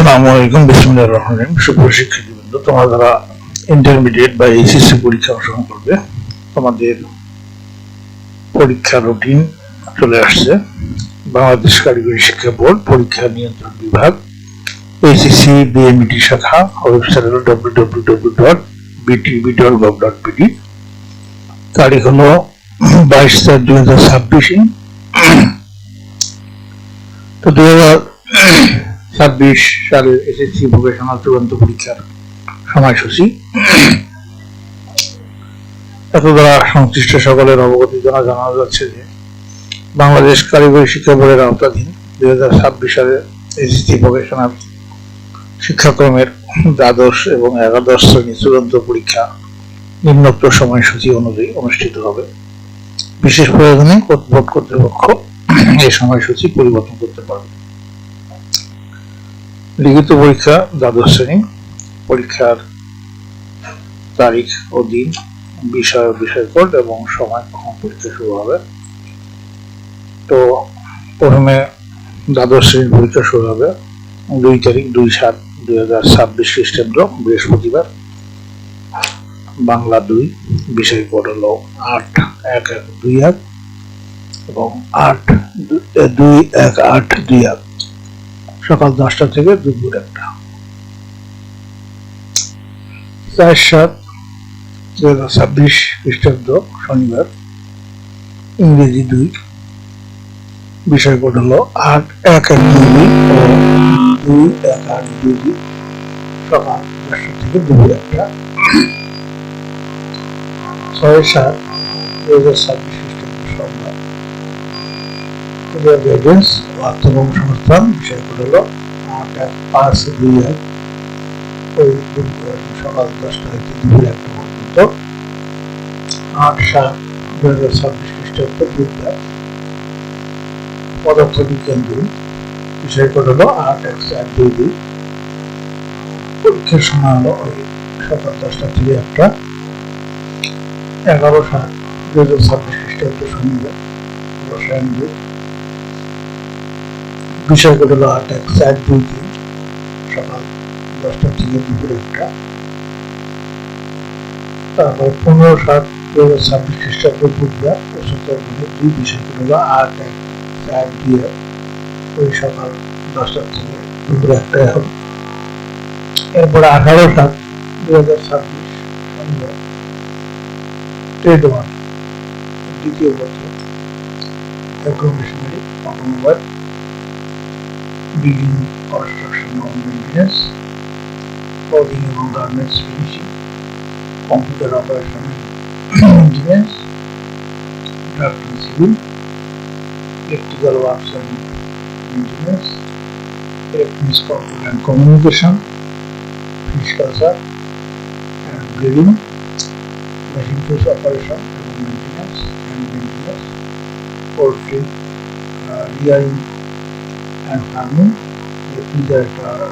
আসসালামু আলাইকুম, বিসমিল্লাহির রহমানির রহিম। সুপ্রিয় শিক্ষার্থীবৃন্দ, তোমরা যারা ইন্টারমিডিয়েট বা এইচএসসি পরীক্ষা অংশগ্রহণ করবে, তোমাদের পরীক্ষার রুটিন চলে আসছে। বাংলাদেশ কারিগরি শিক্ষা বোর্ড পরীক্ষা নিয়ন্ত্রণ বিভাগ, এইচএসসি বিএমইটি শাখা, ওয়েবসাইট হল www.btb.gov.bd। তারিখ হলো 22/4/2026। তো 2026 সালের এসএসসি ভোকেশনাল চূড়ান্ত পরীক্ষার সময়সূচি এত দ্বারা সংশ্লিষ্ট সকলের অবগতির জন্য জানানো যাচ্ছে যে বাংলাদেশ কারিগরি শিক্ষা বোর্ডের আওতাধীন 2026 সালের এসএসসি ভোকেশনাল শিক্ষাক্রমের দ্বাদশ এবং একাদশ শ্রেণী চূড়ান্ত পরীক্ষা নিম্নোক্ত সময়সূচি অনুযায়ী অনুষ্ঠিত হবে। বিশেষ প্রয়োজনে বোর্ড কর্তৃপক্ষ এই সময়সূচি পরিবর্তন করতে পারবে। লিখিত পরীক্ষা দ্বাদশ শ্রেণী, পরীক্ষার তারিখ ও দিন, বিষয় ও বিষয়কোড এবং সময় কখন পরীক্ষা শুরু হবে। তো প্রথমে দ্বাদশ শ্রেণীর পরীক্ষা শুরু হবে 2 তারিখ 2/7/2026 খ্রিস্টাব্দ বৃহস্পতিবার। বাংলা 2, বিষয় কোড হলো 81121 এবং 8-2-1-8-2 সকাল 10টা থেকে দুপুর 1টা। 4/7/2026 খ্রিস্টাব্দ শনিবার, ইংরেজি 2, বিষয় কোড হলো 8-1-1-2 ও 2-1-8-2 সকাল 10টা থেকে দুপুর 1টা। 6/7/2026 খ্রিস্টাব্দ সোমবার, আত্মকর্মসংস্থান, বিষয় কোড হলো 8-1-5-2 ওই সকাল 10টা থেকে দুপুর 1টা পর্যন্ত। 8/7/2026 খ্রিস্টাব্দ বুধবার, পদার্থবিজ্ঞান 2, বিষয় কোড হলো 8-1-4-2 পরীক্ষার সময় হলো ওই সকাল 10টা থেকে 1টা। 11/7/2026 খ্রিস্টাব্দ শনিবার, রসায়ন 2, বিষয় কোড হলো 8-1-4-2 সকাল 10টা থেকে দুপুর 1টা। তারপর 15/7/2026 খ্রিস্টাব্দ বুধবার, উচ্চতর মাধ্যমিক 2, বিষয় কোড হলো 8-1-4-2 ওই সকাল 10টা থেকে দুপুর 1টায় হবে। এরপরে 18/7/2026 শনিবার, ট্রেড 1 দ্বিতীয় পত্র, অ্যাগ্রো-মেশিনারি, অটোমোবাইল, বিল্ডিং কনস্ট্রাকশন এবং মেইনটেনেন্স, ক্লদিং এবং garments finishing, computer operation maintenance, drafting civil, electrical works and maintenance, electronics control and communication, fish culture and breeding, machine tools operation এবং maintenance and maintenance, poultry, rearing and farming,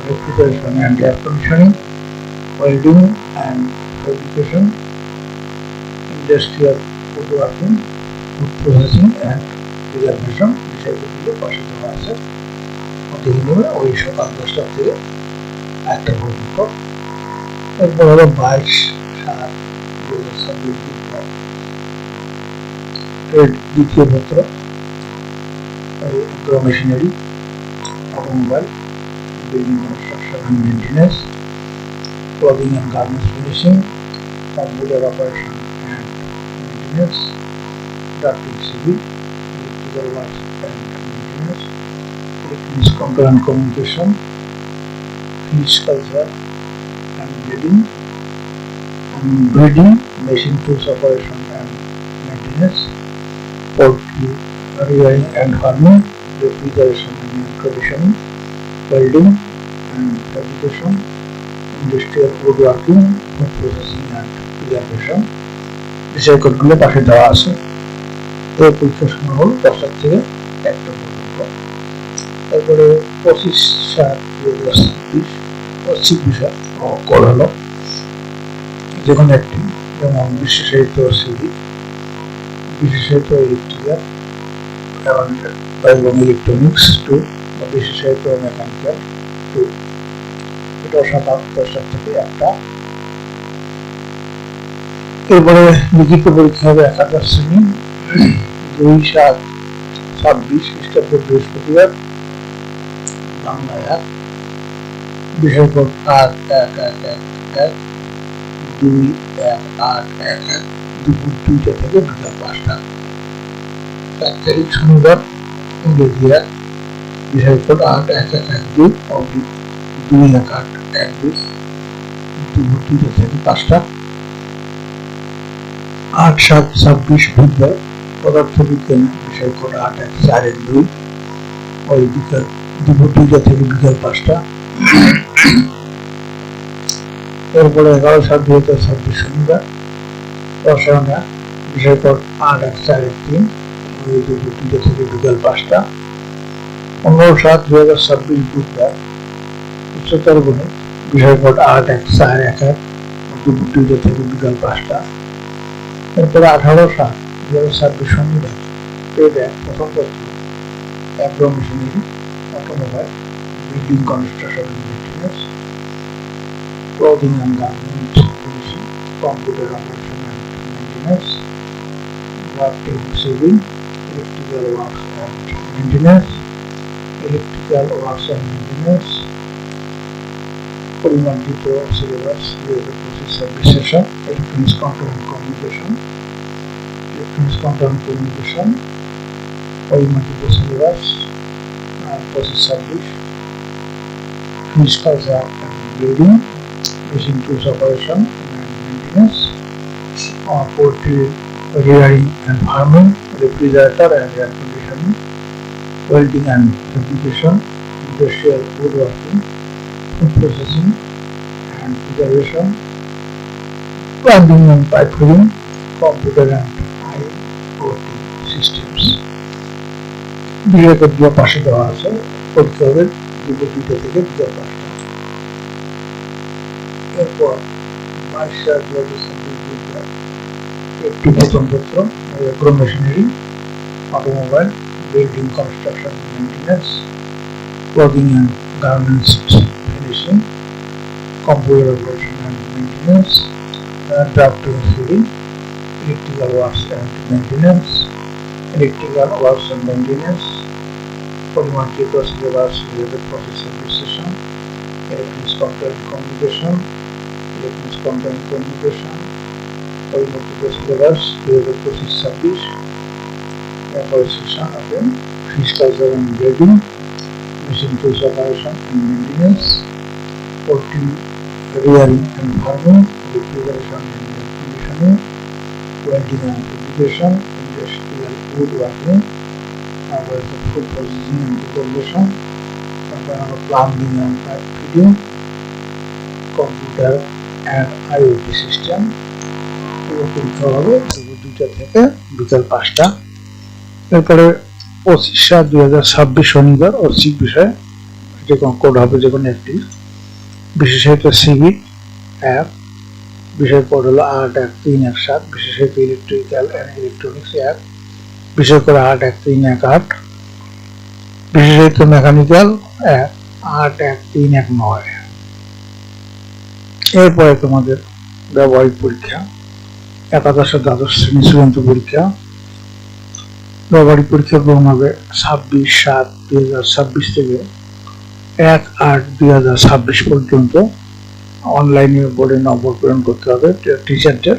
refrigeration and air conditioning, welding and fabrication, industrial woodworking, food processing and preservation বিষয়গুলো পাশে দেওয়া আছে। অতিরিক্ত ওই সকাল 10টা থেকে 1টা পর্যন্ত। এরপর হলো 22/7/2026 বুধবার, ট্রেড দ্বিতীয় পত্র, agro machinery, automobile, building construction and maintenance, clothing and garments finishing, computer operation and maintenance, drafting civil, electrical works and maintenance, electronics control and communication, fish culture and breeding, machine tools operation and maintenance, poultry, rearing and farming, refrigeration and air conditioning, welding and fabrication, industrial woodworking, food processing and preservation বিষয়গুলো পাশে দেওয়া আছে। এই পরীক্ষার সময় হল 10টা থেকে 1টা পর্যন্ত। তারপরে 25/7/2026 ঐচ্ছিক বিষয় কোড হলো যেকোনো একটি, যেমন বিশেষায়িত সিভিল, বিশেষায়িত ইলেকট্রিক্যাল এবং ইলেকট্রনিক্স 2, বিশেষায়িত মেকানিক্যাল 2, সেটাও সকাল 10টা থেকে 1টা। এরপরে লিখিত পরীক্ষা হবে একাদশ শ্রেণী 2/7/26 খ্রিস্টাব্দ বৃহস্পতিবার, বাংলা 1, বিষয় কোড 81111 21811 দুপুর 2টা থেকে বিকাল 5টা। 1 তারিখ শনিবার, ইংরেজি 1, বিষয় কোড 81112/21812 দুপুর 2টা থেকে 5টা। 8/7/26 বুধবার, পদার্থবিজ্ঞান, বিষয় কোড 81412 ওই বিকাল দুপুর 2টা থেকে বিকাল 5টা। এরপরে 11/7/2026 শনিবার, রসায়ন, বিষয় কোড 81413 ওই দুপুর 2টা থেকে বিকাল 5টা। 15/7/2026 বুধবার, উচ্চতর গণিত, বিষয় কোড 81411 দুপুর 2টা থেকে বিকাল 5টা। এরপরে 18/7/2026 শনিবার, প্রথম পত্র, agro machinery, automobile, building construction and maintenance, clothing and garment finishing, computer operation and maintenance, drafting, civil, electrical works and maintenance, electrical works and maintenance, পরিমার্জিত syllabus 2025-26 session, electronics control and communication, পরিমার্জিত syllabus 25-26, finished culture and building, machine tools operation and maintenance, poultry rearing and farming, refrigerator and air conditioning, welding and fabrication, industrial woodworking, food processing and preservation, plumbing and pipe fitting, computer and IoT systems. বিবেকের দুটো পাশে দেওয়া আছে, পরীক্ষা হবে দুপুর 2টা থেকে বিকাল 5টা। এরপর 22/7/2026 বুধবার, একটি প্রথম পত্র, agro machinery, automobile, building construction maintenance, clothing and garments finishing, computer operation and maintenance, drafting, civil, electrical works and maintenance, electrical works and maintenance, পরিমার্জিত syllabus 2025-26 session, electronics control and communication, পরিমার্জিত সিলেবাস 2025-26। এরপরে session হবে finished culture and building, machine tools operation and maintenance, poultry rearing and farming, refrigeration and air conditioning, welding and fabrication, industrial woodworking, food processing and preservation, plumbing and pipe fitting, computer and IoT system। পরীক্ষা হবে দুপুর 2টা থেকে বিকাল 5টা। এরপরে 25/7/2026 শনিবার, ঐচ্ছিক বিষয়, যে কোনো কোড হবে যে কোনো একটি, বিশেষায়িত সিভিল 1, বিষয় কোড হলো 81317, বিশেষায়িত ইলেকট্রিক্যাল এন্ড ইলেকট্রনিক্স 1, বিষয় কোড 81318, বিশেষায়িত মেকানিক্যাল 1, 81319। এরপরে তোমাদের ব্যবহারিক পরীক্ষা, একাদশ ও দ্বাদশ শ্রেণী চূড়ান্ত পরীক্ষা। ব্যবহারিক পরীক্ষা গ্রহণ হবে 26/7/2026 থেকে 1/8/2026 পর্যন্ত। অনলাইনে বোর্ডে নম্বর প্রেরণ করতে হবে টিচারদের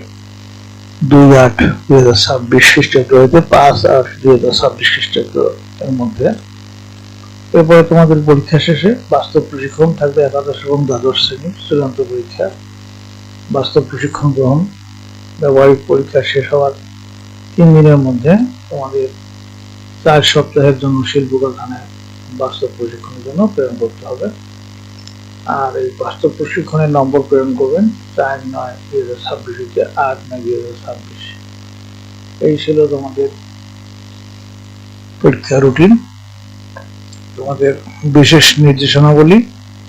2/8/2026 খ্রিস্টাব্দ হইতে 5/8/2026 খ্রিস্টাব্দ এর মধ্যে। এরপরে তোমাদের পরীক্ষা শেষে বাস্তব প্রশিক্ষণ থাকবে একাদশ এবং দ্বাদশ শ্রেণীর চূড়ান্ত পরীক্ষা, বাস্তব প্রশিক্ষণ গ্রহণ। ব্যবহারিক পরীক্ষা শেষ হওয়ার 3 দিনের মধ্যে তোমাদের 4 সপ্তাহের জন্য শিল্প কারখানায় বাস্তব প্রশিক্ষণের জন্য প্রেরণ করতে হবে। আর এই বাস্তব প্রশিক্ষণের নম্বর প্রেরণ করবেন 4/9/2026 থেকে 8/9/2026। এই ছিল তোমাদের পরীক্ষা রুটিন। তোমাদের বিশেষ নির্দেশনাবলী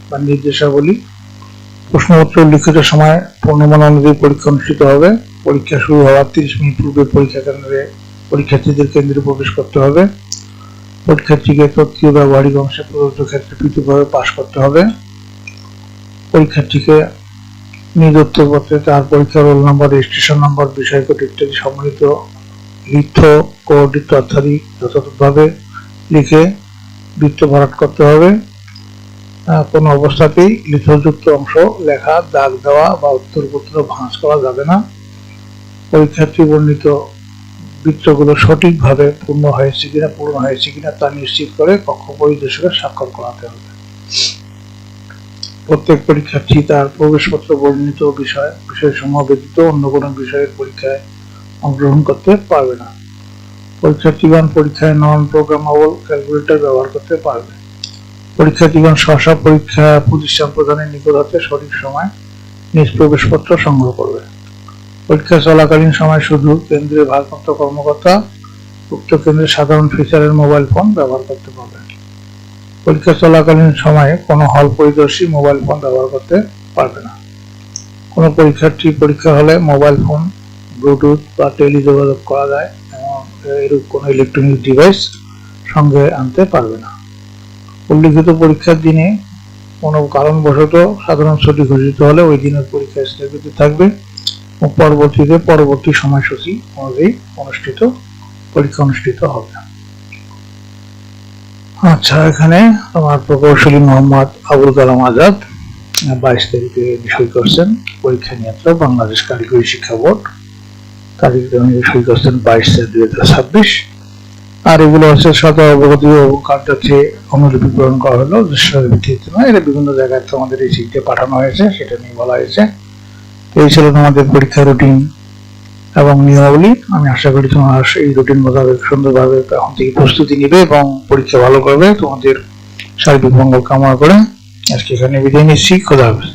বা নির্দেশাবলী, প্রশ্নপত্র লিখিত সময় পূর্ণমান অনুযায়ী পরীক্ষা অনুষ্ঠিত হবে। পরীক্ষা শুরু হওয়ার 30 মিনিট পূর্বে পরীক্ষার্থীদের কেন্দ্রে প্রবেশ করতে হবে। পরীক্ষার্থীকে তথ্য ব্যবহারিক অংশে প্রদত্ত ক্ষেত্রে পৃথকভাবে পাস করতে হবে। পরীক্ষার্থীকে নিজ উত্তরপত্রে তার পরীক্ষার রোল নাম্বার, রেজিস্ট্রেশন নাম্বার, বিষয় কোড ইত্যাদি সম্মিলিত লিথ কোড ইত্যাদি যথাযথভাবে লিখে বৃত্ত ভরাট করতে হবে। কোনো অবস্থাতেই লিথযুক্ত অংশ লেখা, দাগ দেওয়া বা উত্তরপত্র ভাঁজ করা যাবে না। পরীক্ষার্থী বর্ণিত বৃত্তগুলো সঠিকভাবে পূর্ণ হয়েছে কিনা তা নিশ্চিত করে কক্ষ পরিদর্শকের স্বাক্ষর করাতে হবে। প্রত্যেক পরীক্ষার্থী তার প্রবেশপত্র বর্ণিত বিষয়সমূহ ব্যতীত অন্য কোনো বিষয়ের পরীক্ষায় অংশগ্রহণ করতে পারবে না। পরীক্ষার্থীগণ পরীক্ষায় নন প্রোগ্রামেবল ক্যালকুলেটর ব্যবহার করতে পারবে। পরীক্ষার্থীগণ স্ব পরীক্ষা প্রতিষ্ঠান প্রদানের নিকট হতে সঠিক সময় নিজ প্রবেশপত্র সংগ্রহ করবে। পরীক্ষা চলাকালীন সময় শুধু কেন্দ্রের ভারপ্রাপ্ত কর্মকর্তা উক্ত কেন্দ্রের সাধারণ ফিচারের মোবাইল ফোন ব্যবহার করতে পারবেন। পরীক্ষা চলাকালীন সময়ে কোনো হল পরিদর্শী মোবাইল ফোন ব্যবহার করতে পারবে না। কোনো পরীক্ষার্থী পরীক্ষা হলে মোবাইল ফোন, ব্লুটুথ বা টেলি যোগাযোগ করা যায় এমন এরূপ কোনো ইলেকট্রনিক ডিভাইস সঙ্গে আনতে পারবে না। উল্লিখিত পরীক্ষার দিনে কোনো কারণবশত সাধারণ ছুটি ঘোষিত হলে ওই দিনের পরীক্ষা স্থগিত থাকবে ও পরবর্তী সময়সূচি অনুযায়ী পরীক্ষা অনুষ্ঠিত হবে। আচ্ছা, এখানে আমার প্রকৌশলী মোহাম্মদ আবুল কালাম আজাদ 22 তারিখে সই করছেন। পরীক্ষা নিয়ন্ত্রক বাংলাদেশ কারিগরি শিক্ষা বোর্ড, তারিখ সই করছেন 22/4/2026। আর এগুলো হচ্ছে সাদা অবগতি ও কার্যার্থে অনুলিপি প্রেরণ করা হলো, ভিত্তিতে নয়। এটা বিভিন্ন জায়গায় তোমাদের এই চিঠিতে পাঠানো হয়েছে, সেটা নিয়ে বলা হয়েছে। এই ছিল তোমাদের পরীক্ষা রুটিন এবং নিয়মাবলী। আমি আশা করি তোমরা এই রুটিন মোতাবেক সুন্দরভাবে এখন থেকে প্রস্তুতি নিবে এবং পরীক্ষা ভালো করবে। তোমাদের সার্বিক মঙ্গল কামনা করে আজকে এখানে বিদায় নিচ্ছি। খোদা হাফেজ।